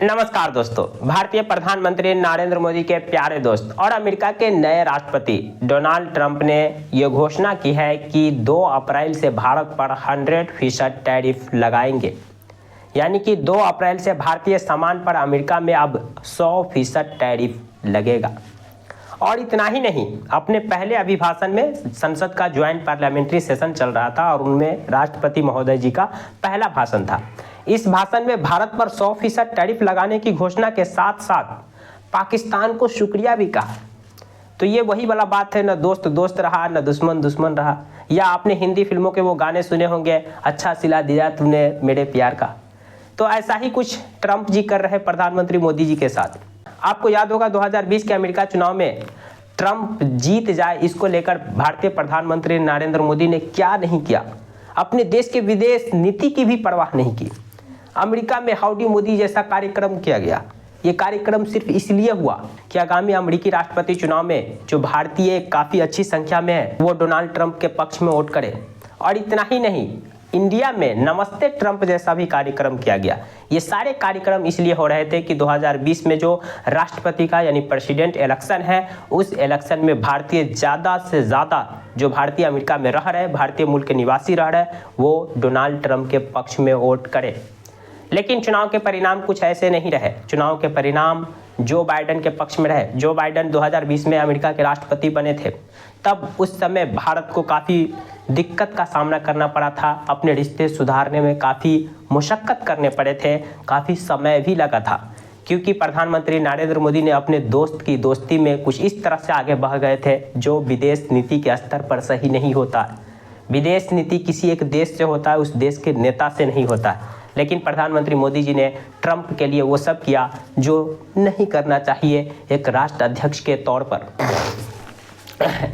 नमस्कार दोस्तों। भारतीय प्रधानमंत्री नरेंद्र मोदी के प्यारे दोस्त और अमेरिका के नए राष्ट्रपति डोनाल्ड ट्रंप ने यह घोषणा की है कि 2 अप्रैल से भारत पर 100% टैरिफ लगाएंगे। यानी कि 2 अप्रैल से भारतीय सामान पर अमेरिका में अब 100% टैरिफ लगेगा। और इतना ही नहीं, अपने पहले अभिभाषण में संसद का ज्वाइंट पार्लियामेंट्री सेशन चल रहा था और उनमें राष्ट्रपति महोदय जी का पहला भाषण था। इस भाषण में भारत पर 100% टैरिफ लगाने की घोषणा के साथ साथ पाकिस्तान को शुक्रिया भी कहा। तो ये वही वाला बात है, न दोस्त दोस्त रहा न दुश्मन दुश्मन रहा। या आपने हिंदी फिल्मों के वो गाने सुने होंगे, अच्छा सिला दिया तूने मेरे प्यार का। तो ऐसा ही कुछ ट्रंप जी कर रहे प्रधानमंत्री मोदी जी के साथ। आपको याद होगा 2020 के अमेरिका चुनाव में ट्रंप जीत जाए इसको लेकर भारतीय प्रधानमंत्री नरेंद्र मोदी ने क्या नहीं किया। अपने देश के विदेश नीति की भी परवाह नहीं की। अमेरिका में हाउडी मोदी जैसा कार्यक्रम किया गया। ये कार्यक्रम सिर्फ इसलिए हुआ कि आगामी अमेरिकी राष्ट्रपति चुनाव में जो भारतीय काफ़ी अच्छी संख्या में है वो डोनाल्ड ट्रंप के पक्ष में वोट करे। और इतना ही नहीं, इंडिया में नमस्ते ट्रंप जैसा भी कार्यक्रम किया गया। ये सारे कार्यक्रम इसलिए हो रहे थे कि 2020 में जो राष्ट्रपति का यानी प्रेसिडेंट इलेक्शन है, उस इलेक्शन में भारतीय ज़्यादा से ज़्यादा जो भारतीय अमेरिका में रह रहे, भारतीय मूल के निवासी रह रहे, वो डोनाल्ड ट्रंप के पक्ष में वोट करें। लेकिन चुनाव के परिणाम कुछ ऐसे नहीं रहे। चुनाव के परिणाम जो बाइडेन के पक्ष में रहे। जो बाइडेन 2020 में अमेरिका के राष्ट्रपति बने थे, तब उस समय भारत को काफ़ी दिक्कत का सामना करना पड़ा था। अपने रिश्ते सुधारने में काफ़ी मुशक्कत करने पड़े थे, काफ़ी समय भी लगा था, क्योंकि प्रधानमंत्री नरेंद्र मोदी ने अपने दोस्त की दोस्ती में कुछ इस तरह से आगे बढ़ गए थे जो विदेश नीति के स्तर पर सही नहीं होता। विदेश नीति किसी एक देश से होता है, उस देश के नेता से नहीं होता है। लेकिन प्रधानमंत्री मोदी जी ने ट्रंप के लिए वो सब किया जो नहीं करना चाहिए एक राष्ट्राध्यक्ष के तौर पर।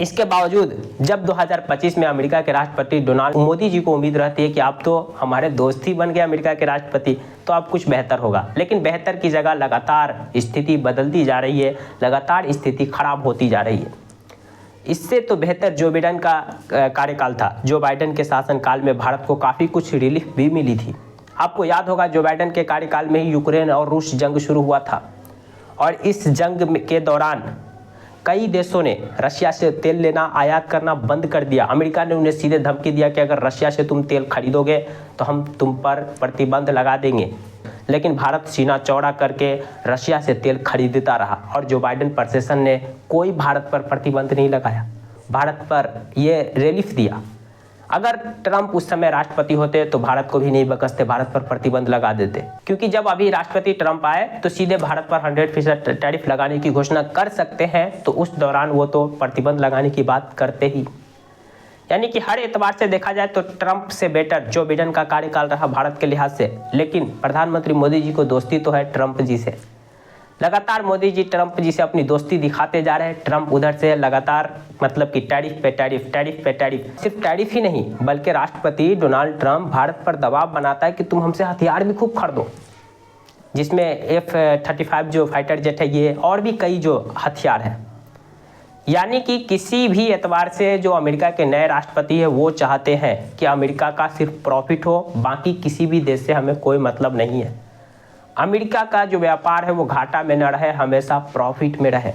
इसके बावजूद जब 2025 में अमेरिका के राष्ट्रपति डोनाल्ड मोदी जी को उम्मीद रहती है कि आप तो हमारे दोस्त ही बन गए अमेरिका के राष्ट्रपति, तो अब कुछ बेहतर होगा। लेकिन बेहतर की जगह लगातार स्थिति बदलती जा रही है, लगातार स्थिति खराब होती जा रही है। इससे तो बेहतर जो बाइडेन का कार्यकाल था। जो बाइडेन के शासनकाल में भारत को काफ़ी कुछ रिलीफ भी मिली थी। आपको याद होगा जो बाइडेन के कार्यकाल में ही यूक्रेन और रूस जंग शुरू हुआ था और इस जंग के दौरान कई देशों ने रशिया से तेल लेना आयात करना बंद कर दिया। अमेरिका ने उन्हें सीधे धमकी दिया कि अगर रशिया से तुम तेल खरीदोगे तो हम तुम पर प्रतिबंध लगा देंगे। लेकिन भारत सीना चौड़ा करके रशिया से तेल खरीदता रहा और जो बाइडेन प्रशासन ने कोई भारत पर प्रतिबंध नहीं लगाया, भारत पर ये रिलीफ दिया। अगर ट्रंप उस समय राष्ट्रपति होते तो भारत को भी नहीं बकसते, भारत पर प्रतिबंध लगा देते। क्योंकि जब अभी राष्ट्रपति ट्रंप आए तो सीधे भारत पर 100% टैरिफ लगाने की घोषणा कर सकते हैं, तो उस दौरान वो तो प्रतिबंध लगाने की बात करते ही। यानी कि हर एतबार से देखा जाए तो ट्रंप से बेटर जो बाइडेन का कार्यकाल रहा भारत के लिहाज से। लेकिन प्रधानमंत्री मोदी जी को दोस्ती तो है ट्रंप जी से। लगातार मोदी जी ट्रंप जी से अपनी दोस्ती दिखाते जा रहे हैं। ट्रंप उधर से लगातार मतलब कि टैरिफ पे टैरिफ, टैरिफ पे टैरिफ। सिर्फ टैरिफ ही नहीं बल्कि राष्ट्रपति डोनाल्ड ट्रंप भारत पर दबाव बनाता है कि तुम हमसे हथियार भी खूब खरीदो, जिसमें F-35 जो फाइटर जेट है ये और भी कई जो हथियार हैं। यानी कि किसी भी एतबार से जो अमेरिका के नए राष्ट्रपति है वो चाहते हैं कि अमेरिका का सिर्फ प्रॉफिट हो, बाकी किसी भी देश से हमें कोई मतलब नहीं है। अमेरिका का जो व्यापार है वो घाटा में न रहे, हमेशा प्रॉफिट में रहे।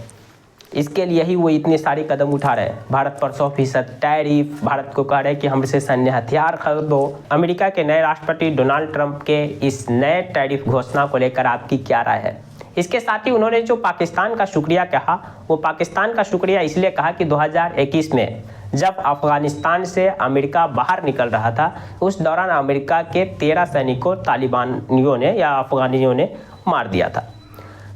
इसके लिए ही वो इतने सारे कदम उठा रहे हैं। भारत पर 100% टैरिफ, भारत को कह रहे हैं कि हमसे सैन्य हथियार खरीदो। अमेरिका के नए राष्ट्रपति डोनाल्ड ट्रंप के इस नए टैरिफ घोषणा को लेकर आपकी क्या राय है? इसके साथ ही उन्होंने जो पाकिस्तान का शुक्रिया कहा, वो पाकिस्तान का शुक्रिया इसलिए कहा कि 2021 में जब अफगानिस्तान से अमेरिका बाहर निकल रहा था, उस दौरान अमेरिका के 13 सैनिकों तालिबानियों ने या अफगानियों ने मार दिया था।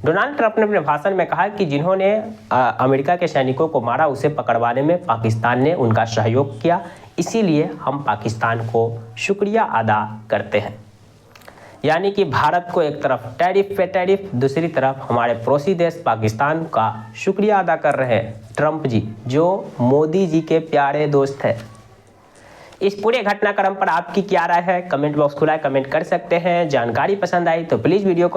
डोनाल्ड ट्रंप ने अपने भाषण में कहा कि जिन्होंने अमेरिका के सैनिकों को मारा उसे पकड़वाने में पाकिस्तान ने उनका सहयोग किया, इसीलिए हम पाकिस्तान को शुक्रिया अदा करते हैं। यानी कि भारत को एक तरफ टैरिफ पे टैरिफ, दूसरी तरफ हमारे पड़ोसी देश पाकिस्तान का शुक्रिया अदा कर रहे हैं ट्रंप जी, जो मोदी जी के प्यारे दोस्त हैं। इस पूरे घटनाक्रम पर आपकी क्या राय है? कमेंट बॉक्स खुला है, कमेंट कर सकते हैं। जानकारी पसंद आई तो प्लीज़ वीडियो को